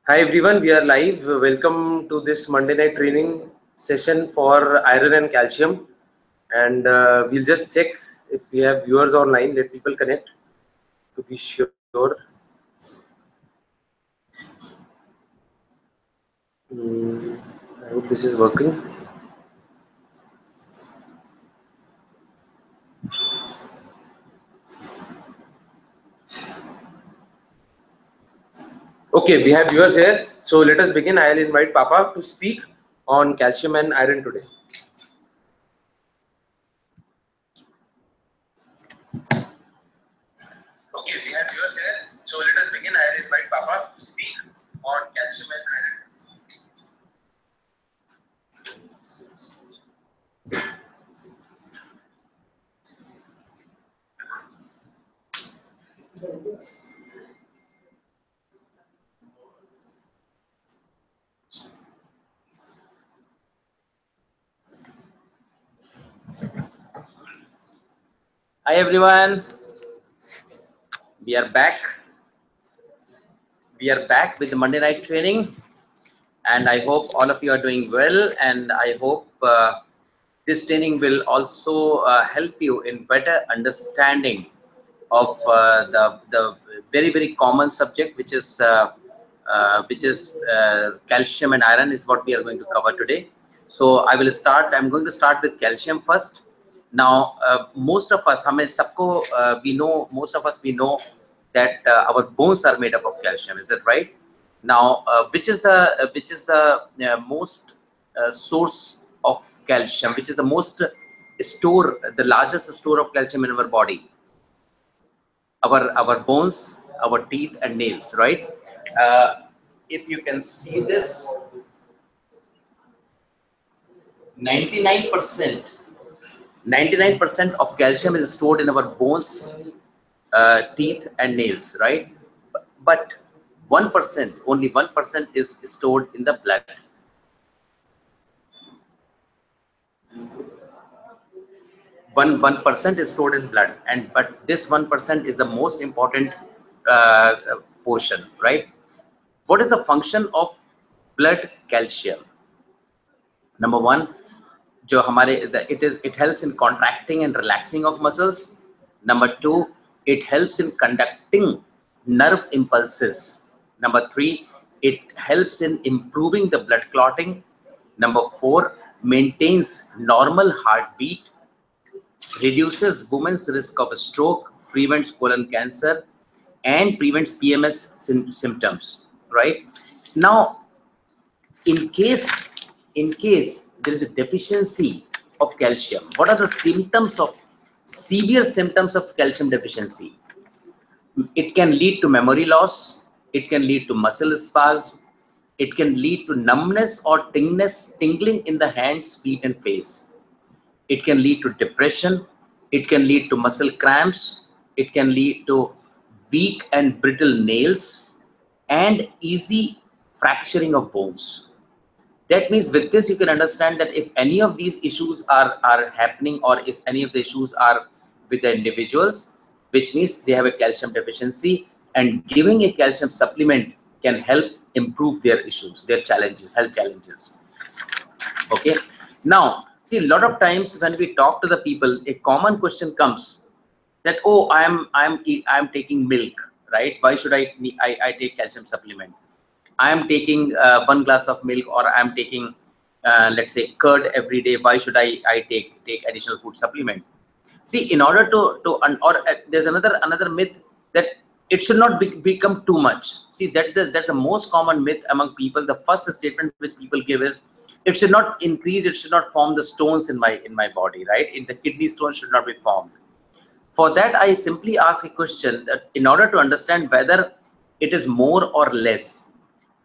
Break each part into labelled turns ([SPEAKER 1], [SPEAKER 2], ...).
[SPEAKER 1] Hi everyone, we are live. Welcome to this Monday night training session for iron and calcium. And we'll just check if we have viewers online. Let people connect to be sure. I hope this is working. Okay, we have viewers here. So let us begin. I'll invite Papa to speak on calcium and iron today. Okay, we have viewers here. So let us begin. I'll invite Papa to speak on calcium and iron.
[SPEAKER 2] Hi everyone, we are back. We are back with the Monday night training, and I hope all of you are doing well. And I hope this training will also help you in better understanding of the very common subject, which is calcium and iron, is what we are going to cover today. So I will start. I'm going to start with calcium first. Now, most of us, we know, most of us we know that our bones are made up of calcium. Is that right? Now, which is the most source of calcium? Which is the most the largest store of calcium in our body? Our bones, our teeth and nails, right? If you can see this, 99% 99% of calcium is stored in our bones, teeth and nails, right? But 1%, only 1% is stored in the blood. 1% is stored in blood, but this 1% is the most important uh, portion, right? What is the function of blood calcium? Number one, it helps in contracting and relaxing of muscles. Number two, it helps in conducting nerve impulses. Number three, it helps in improving the blood clotting. Number four, maintains normal heartbeat, reduces women's risk of a stroke, prevents colon cancer, and prevents PMS symptoms. Right now, in case there is a deficiency of calcium, what are the symptoms of severe symptoms of calcium deficiency? It can lead to memory loss, it can lead to muscle spasm, it can lead to numbness or tingling in the hands, feet and face. It can lead to depression, it can lead to muscle cramps, it can lead to weak and brittle nails and easy fracturing of bones. That means with this you can understand that if any of these issues are happening, or if any of the issues are with the individuals, which means they have a calcium deficiency, and giving a calcium supplement can help improve their issues, their challenges, health challenges. Okay, now see, a lot of times when we talk to the people, a common question comes that, oh, I'm taking milk, right? Why should I take calcium supplement? I am taking 1 glass of milk, or I am taking let's say curd every day. Why should I take additional food supplement? See, in order there's another myth that it should not become too much. See, that's the most common myth among people. The first statement which people give is, it should not increase, it should not form the stones in my body, right? The kidney stones should not be formed. For that, I simply ask a question that in order to understand whether it is more or less,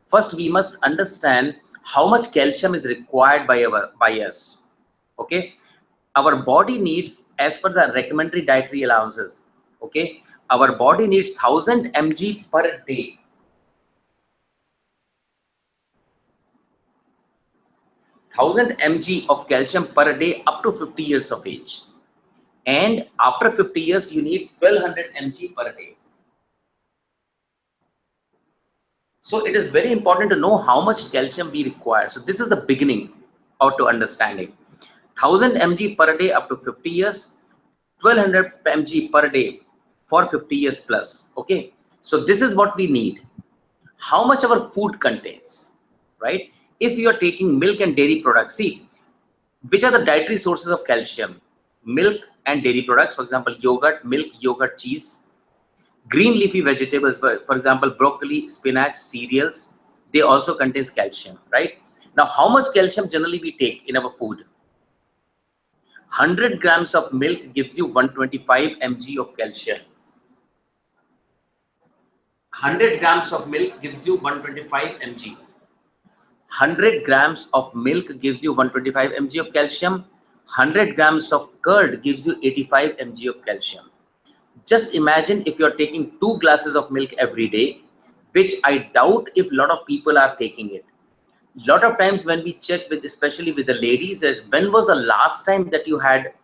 [SPEAKER 2] first we must understand how much calcium is required by us. Okay, our body needs, as per the recommended dietary allowances, okay, our body needs 1000 mg per day. 1000 mg of calcium per day up to 50 years of age, and after 50 years you need 1200 mg per day. So it is very important to know how much calcium we require. So this is the beginning of to understanding. 1000 mg per day up to 50 years, 1200 mg per day for 50 years plus. Okay, so this is what we need. How much our food contains, right? If you are taking milk and dairy products, see which are the dietary sources of calcium: milk and dairy products, for example yogurt, milk, yogurt, cheese. Green leafy vegetables, for example broccoli, spinach, cereals, they also contains calcium, right? Now how much calcium generally we take in our food? 100 grams of milk gives you 125 mg of calcium. 100 grams of milk gives you 125 mg. 100 grams of milk gives you 125 mg of calcium. 100 grams of curd gives you 85 mg of calcium. Just imagine if you're taking 2 glasses of milk every day, which I doubt if a lot of people are taking it. A lot of times when we check with, especially with the ladies, when was the last time that you had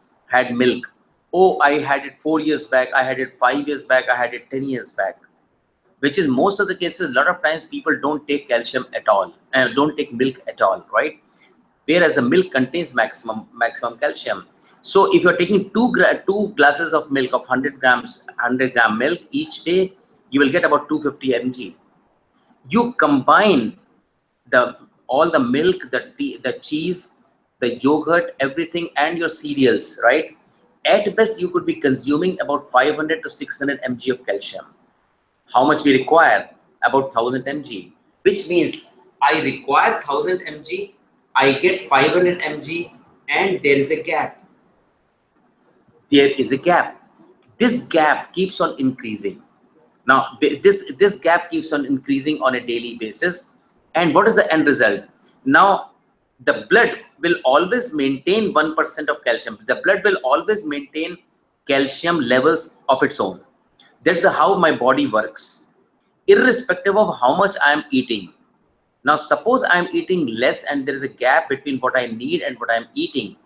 [SPEAKER 2] milk? Oh, I had it 4 years back, I had it 5 years back, I had it 10 years back. Which is most of the cases, a lot of times people don't take calcium at all, and don't take milk at all, right? Whereas the milk contains maximum calcium. So if you're taking two glasses of milk of 100 gram milk each day, you will get about 250 mg. You combine all the milk, the tea, the cheese, the yogurt, everything, and your cereals, right? At best, you could be consuming about 500 to 600 mg of calcium. How much we require? About 1000 mg, which means I require 1000 mg, I get 500 mg, and there is a gap. There is a gap. This gap keeps on increasing. Now, this gap keeps on increasing on a daily basis. And what is the end result? Now, the blood will always maintain 1% of calcium. The blood will always maintain calcium levels of its own. That's how my body works, irrespective of how much I am eating. Now, suppose I am eating less and there is a gap between what I need and what I am eating.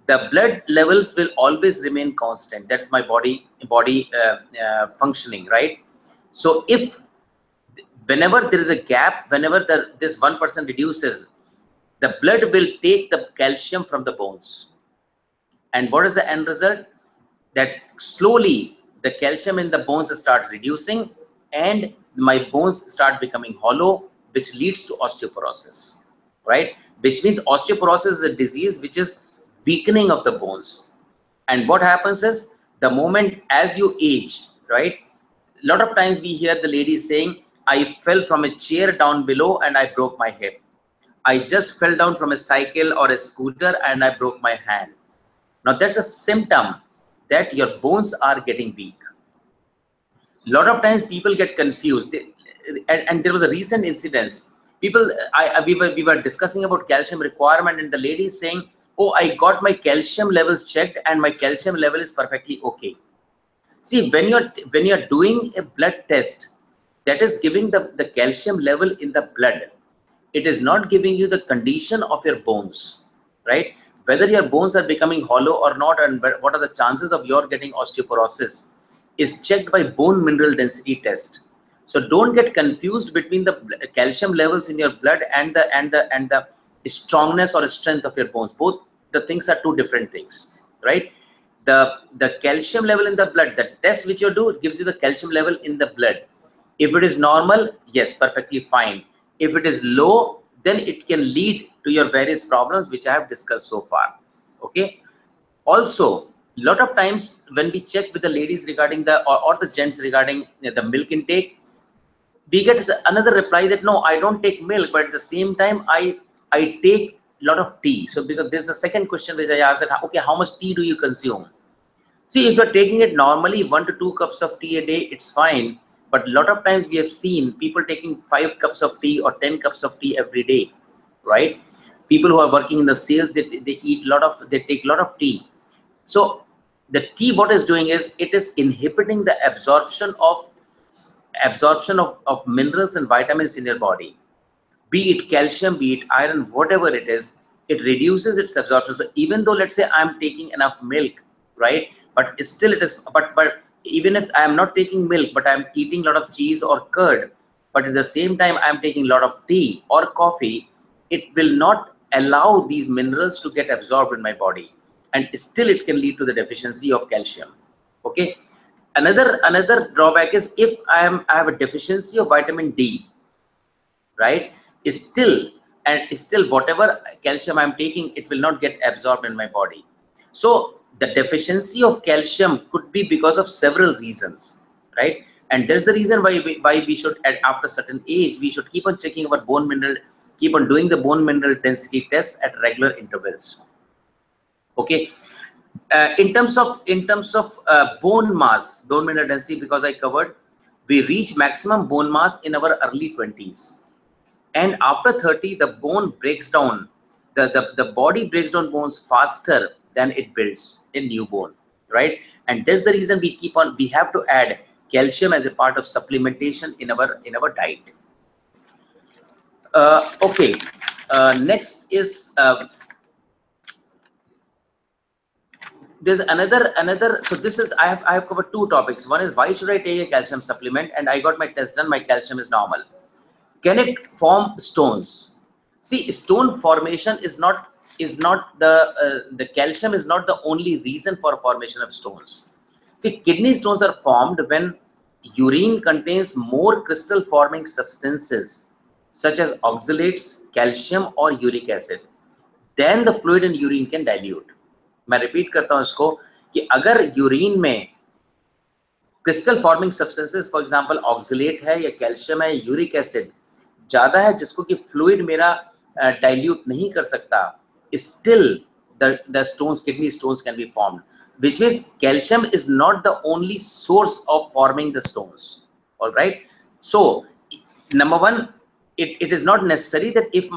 [SPEAKER 2] The blood levels will always remain constant. That's my body functioning, right? So if whenever there is a gap, whenever this 1% reduces, the blood will take the calcium from the bones. And what is the end result? That slowly the calcium in the bones starts reducing and my bones start becoming hollow, which leads to osteoporosis, right? Which means osteoporosis is a disease which is weakening of the bones. And what happens is, the moment as you age, right? A lot of times we hear the ladies saying, I fell from a chair down below and I broke my hip. I just fell down from a cycle or a scooter and I broke my hand. Now that's a symptom that your bones are getting weak. A lot of times people get confused, and there was a recent incident. We were discussing about calcium requirement, and the lady is saying, oh, I got my calcium levels checked and my calcium level is perfectly okay. See, when you're doing a blood test, that is giving the calcium level in the blood. It is not giving you the condition of your bones, right? Whether your bones are becoming hollow or not, and what are the chances of your getting osteoporosis, is checked by bone mineral density test. So don't get confused between the calcium levels in your blood and the strongness or strength of your bones. Both the things are two different things, right? The calcium level in the blood, the test which you do, gives you the calcium level in the blood. If it is normal, yes, perfectly fine. If it is low, then it can lead to your various problems which I have discussed so far. Okay. Also, a lot of times when we check with the ladies regarding or the gents regarding the milk intake, we get another reply that no, I don't take milk, but at the same time I take a lot of tea. So because this is the second question which I asked, that okay, how much tea do you consume? See, if you're taking it normally 1 to 2 cups of tea a day, it's fine. But a lot of times we have seen people taking 5 cups of tea or 10 cups of tea every day, right? People who are working in the sales, they take a lot of tea. So the tea, what is doing is, it is inhibiting the absorption of minerals and vitamins in your body, be it calcium, be it iron, whatever it is, it reduces its absorption. So even though, let's say I'm taking enough milk, right? But still it is, but even if I am not taking milk, but I'm eating a lot of cheese or curd, but at the same time I'm taking a lot of tea or coffee, it will not allow these minerals to get absorbed in my body, and still it can lead to the deficiency of calcium. Okay. Another drawback is if I have a deficiency of vitamin D, right? Still whatever calcium I'm taking, it will not get absorbed in my body. So the deficiency of calcium could be because of several reasons, right? And there's the reason why we should, after a certain age, we should keep on checking our bone mineral, keep on doing the bone mineral density test at regular intervals. Okay. In terms of bone mass, bone mineral density, because I covered, we reach maximum bone mass in our early 20s, and after 30 the bone breaks down, the body breaks down bones faster than it builds a new bone, right? And that's the reason we have to add calcium as a part of supplementation in our diet. Okay. Next is there's another. So this is, I have covered two topics. One is why should I take a calcium supplement, and I got my test done, my calcium is normal. Can it form stones? See, stone formation is not the calcium is not the only reason for formation of stones. See, kidney stones are formed when urine contains more crystal forming substances such as oxalates, calcium or uric acid. Then the fluid in urine can dilute. मैं repeat करता हूं इसको कि अगर urine में crystal forming substances, for example oxalate है या calcium है, यूरिक एसिड ज्यादा है जिसको कि फ्लूइड मेरा डाइल्यूट नहीं कर सकता, still the stones, kidney stones can be formed, which means calcium is not the only source of forming the stones. All right. So number one, it is not necessary that if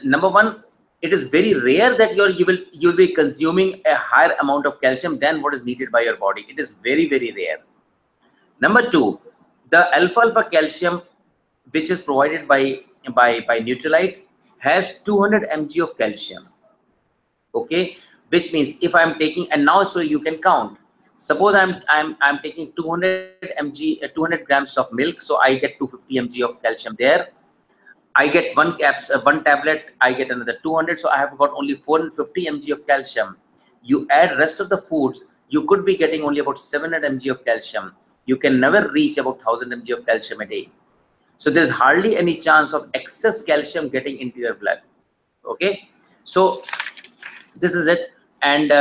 [SPEAKER 2] number one, it is very rare that you'll be consuming a higher amount of calcium than what is needed by your body. It is very, very rare. Number two, the alpha calcium, which is provided by Nutrilite, has 200 mg of calcium. Okay, which means if I'm taking, and now so you can count, suppose I'm taking 200 grams of milk, so I get 250 mg of calcium there. I get one tablet, I get another 200, so I have got only 450 mg of calcium. You add rest of the foods, you could be getting only about 700 mg of calcium. You can never reach about 1000 mg of calcium a day. So there's hardly any chance of excess calcium getting into your blood. Okay, so this is it. And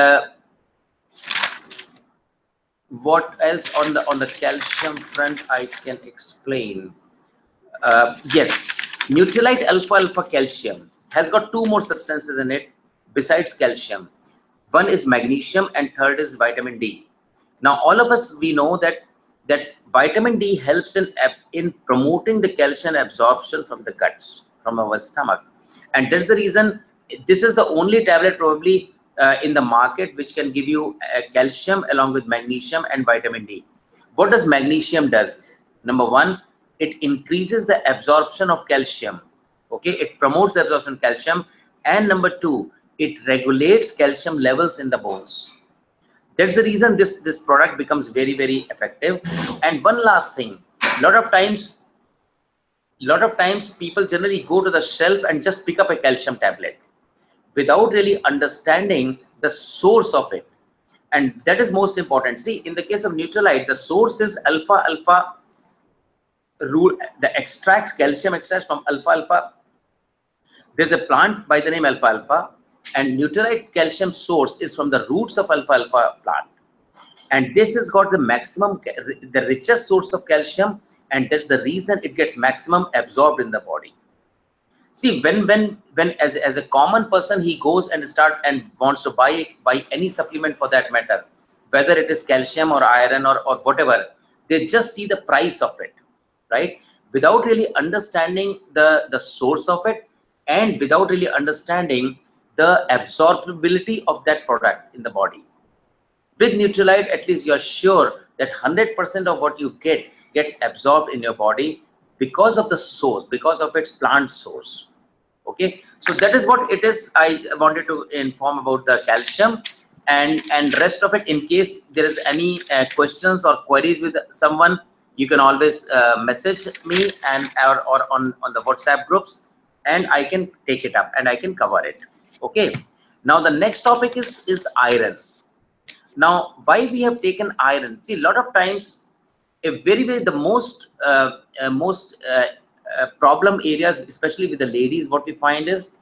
[SPEAKER 2] what else on the calcium front I can explain? Yes, Nutrilite alpha calcium has got two more substances in it besides calcium. One is magnesium and third is vitamin D. Now all of us, we know that vitamin D helps in promoting the calcium absorption from the guts, from our stomach, and that's the reason this is the only tablet probably in the market which can give you calcium along with magnesium and vitamin D. What does magnesium does? Number one, it increases the absorption of calcium. Okay, it promotes the absorption of calcium, and number two, it regulates calcium levels in the bones. That's the reason this product becomes very, very effective. And one last thing, a lot of times people generally go to the shelf and just pick up a calcium tablet without really understanding the source of it, and that is most important. See, in the case of Nutrilite, the source is alpha root, the extracts, calcium extracts from alpha. There's a plant by the name alfalfa, and Nutrilite calcium source is from the roots of alfalfa plant, and this has got the maximum, the richest source of calcium, and that's the reason it gets maximum absorbed in the body. See, when as a common person, he goes and wants to buy any supplement for that matter, whether it is calcium or iron or whatever, they just see the price of it, right? Without really understanding the source of it, and without really understanding the absorbability of that product in the body. With Nutrilite, at least you're sure that 100% of what you gets absorbed in your body because of the source, because of its plant source. Okay, so that is what it is. I wanted to inform about the calcium, and rest of it, in case there is any questions or queries with someone, you can always message me and or on the WhatsApp groups, and I can take it up and I can cover it. Okay. Now the next topic is iron. Now, why we have taken iron? See, a lot of times, the most problem areas, especially with the ladies, what we find is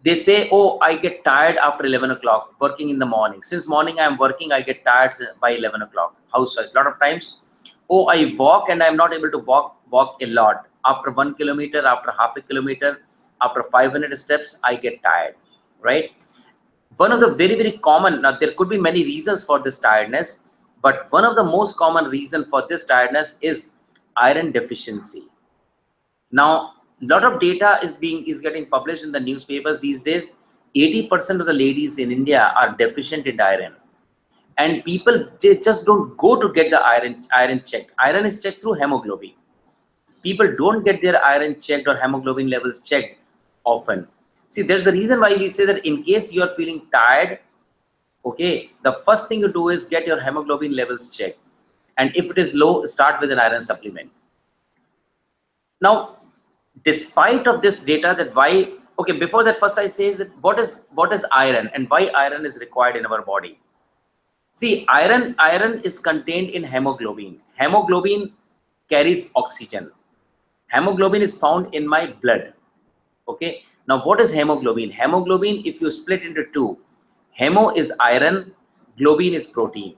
[SPEAKER 2] they say, oh, I get tired after 11 o'clock, working in the morning. Since morning I'm working, I get tired by 11 o'clock. Housewives, a lot of times, oh, I walk and I'm not able to walk a lot. After 1 kilometer, after half a kilometer, after 500 steps, I get tired, right? One of the very common, now there could be many reasons for this tiredness, but one of the most common reason for this tiredness is iron deficiency. Now, a lot of data is getting published in the newspapers these days. 80% of the ladies in India are deficient in iron, and people, they just don't go to get the iron checked. Iron is checked through hemoglobin. People don't get their iron checked or hemoglobin levels checked often. See, there's the reason why we say that in case you are feeling tired, okay, the first thing you do is get your hemoglobin levels checked, and if it is low, start with an iron supplement. Now, despite of this data, that why, okay, before that, first I say that what is iron and why iron is required in our body. See, iron is contained in hemoglobin. Hemoglobin carries oxygen. Hemoglobin is found in my blood. Okay. Now, what is hemoglobin? Hemoglobin, if you split into two, hemo is iron, globin is protein.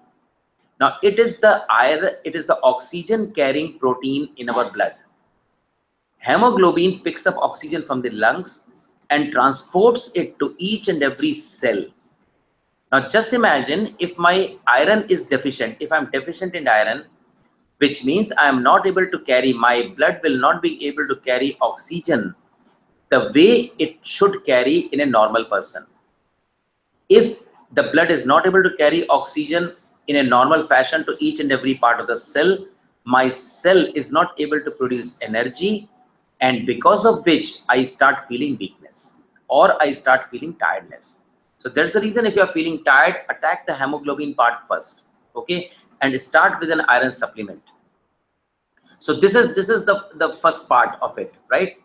[SPEAKER 2] Now, it is the oxygen carrying protein in our blood. Hemoglobin picks up oxygen from the lungs and transports it to each and every cell. Now, just imagine if my iron is deficient, if I'm deficient in iron, which means I am not able to carry, my blood will not be able to carry oxygen the way it should carry in a normal person. If the blood is not able to carry oxygen in a normal fashion to each and every part of the cell, my cell is not able to produce energy, and because of which I start feeling weakness or I start feeling tiredness. So that's the reason, if you are feeling tired, attack the hemoglobin part first, okay, and start with an iron supplement. So this is the first part of it, right?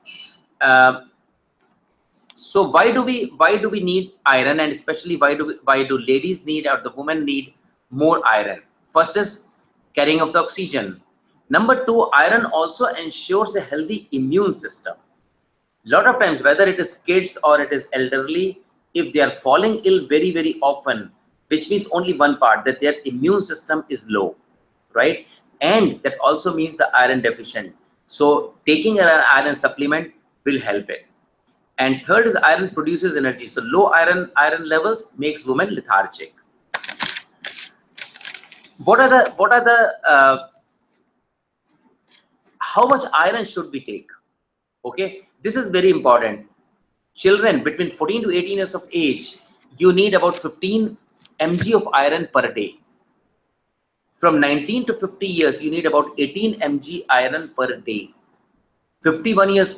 [SPEAKER 2] So why do we need iron, and especially why do ladies need, or the women need more iron? First is carrying of the oxygen. Number two, iron also ensures a healthy immune system. A lot of times, whether it is kids or it is elderly, if they are falling ill very often, which means only one part, that their immune system is low, right? And that also means the iron deficient. So taking an iron supplement will help it. And third is iron produces energy. So low iron levels makes women lethargic. What are the how much iron should we take? Okay, this is very important. Children between 14 to 18 years of age, you need about 15 mg of iron per day. From 19 to 50 years, you need about 18 mg iron per day. 51 years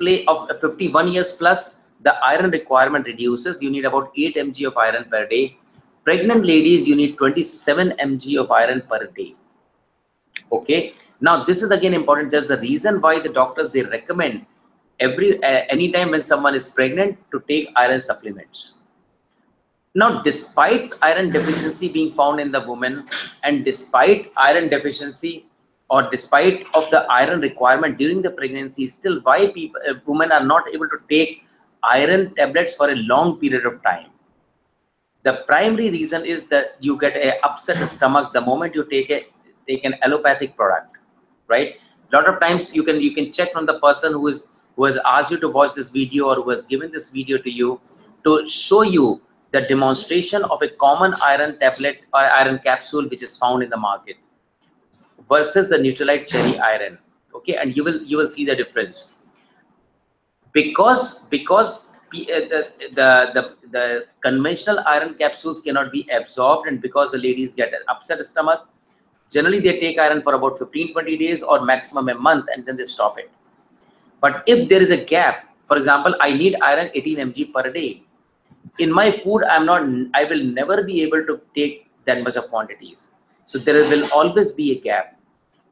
[SPEAKER 2] plus, the iron requirement reduces. You need about 8 mg of iron per day. Pregnant ladies, you need 27 mg of iron per day. Okay. Now, this is again important. There's a reason why the doctors, they recommend anytime when someone is pregnant to take iron supplements. Now, despite iron deficiency being found in the woman, and despite iron deficiency or despite of the iron requirement during the pregnancy, still why women are not able to take iron tablets for a long period of time? The primary reason is that you get an upset stomach the moment you take an allopathic product, right? A lot of times you can check from the person who has asked you to watch this video, or who has given this video to you, to show you the demonstration of a common iron tablet or iron capsule which is found in the market versus the Neutralite cherry iron. Okay, and you will see the difference. Because the conventional iron capsules cannot be absorbed, and because the ladies get an upset stomach, generally they take iron for about 15-20 days or maximum a month, and then they stop it. But if there is a gap, for example, I need iron 18 mg per day. In my food, I will never be able to take that much of quantities. So there will always be a gap.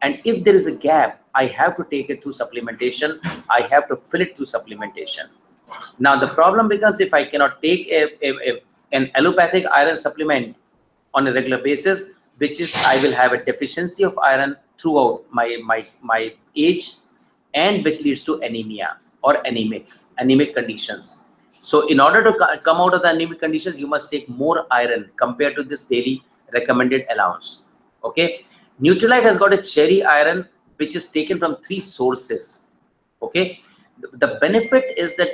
[SPEAKER 2] And if there is a gap, I have to take it through supplementation. I have to fill it through supplementation. Now the problem becomes, if I cannot take an allopathic iron supplement on a regular basis, which is I will have a deficiency of iron throughout my age, and which leads to anemia or anemic conditions. So in order to come out of the anemic conditions, you must take more iron compared to this daily recommended allowance. Okay, Nutrilite has got a cherry iron which is taken from 3 sources. Okay, the benefit is that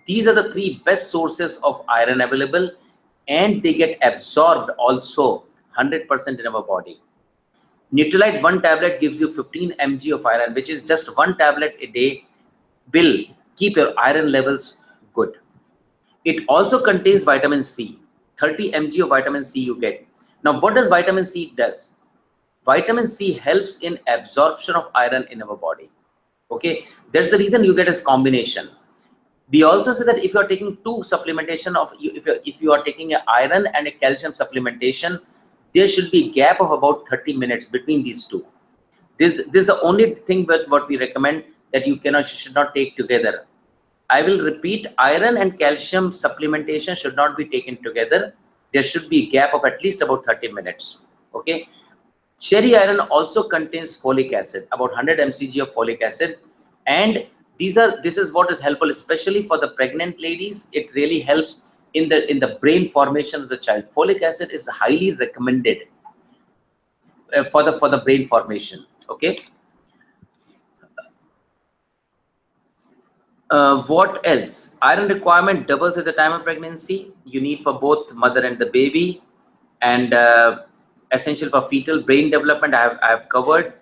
[SPEAKER 2] these are the 3 best sources of iron available, and they get absorbed also 100% in our body. Nutrilite 1 tablet gives you 15 mg of iron, which is just 1 tablet a day will keep your iron levels good. It also contains vitamin C, 30 mg of vitamin C you get. Now what does vitamin C does? Vitamin C helps in absorption of iron in our body. Okay, that's the reason you get as combination. We also say that if you are taking 2 supplementation of, if you are taking an iron and a calcium supplementation, there should be a gap of about 30 minutes between these 2. This is the only thing that what we recommend, that you should not take together. I will repeat, iron and calcium supplementation should not be taken together. There should be a gap of at least about 30 minutes. Okay. Cherry iron also contains folic acid, about 100 mcg of folic acid, and this is what is helpful, especially for the pregnant ladies. It really helps in the brain formation of the child. Folic acid is highly recommended for the brain formation. Okay. What else? Iron requirement doubles at the time of pregnancy. You need for both mother and the baby, and essential for fetal brain development. I have covered.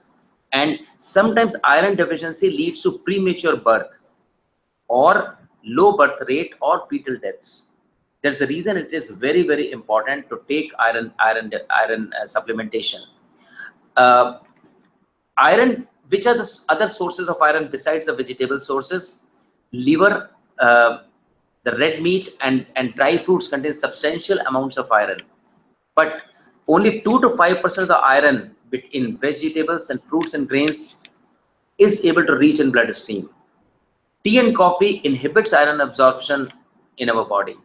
[SPEAKER 2] And sometimes iron deficiency leads to premature birth or low birth rate or fetal deaths. That's the reason it is very, very important to take iron supplementation. Iron, which are the other sources of iron besides the vegetable sources? Liver, the red meat and dry fruits contain substantial amounts of iron, but only 2 to 5% of the iron in vegetables and fruits and grains is able to reach in bloodstream. Tea and coffee inhibits iron absorption in our body.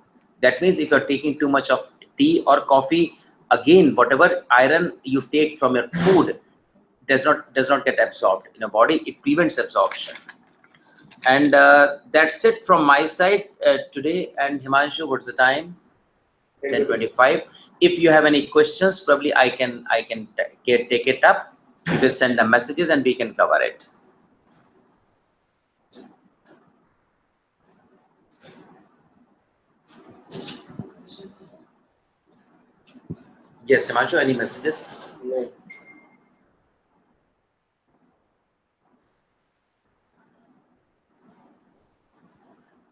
[SPEAKER 2] That means if you're taking too much of tea or coffee, again, whatever iron you take from your food does not get absorbed in your body. It prevents absorption. And that's it from my side today. And Himanshu, what's the time? 10:25. If you have any questions, probably I can take it up. You can send the messages and we can cover it. Yes, Himanshu, any messages?
[SPEAKER 1] No.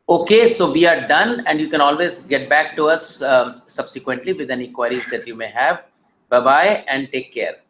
[SPEAKER 2] Okay, so we are done, and you can always get back to us subsequently with any queries that you may have. Bye-bye and take care.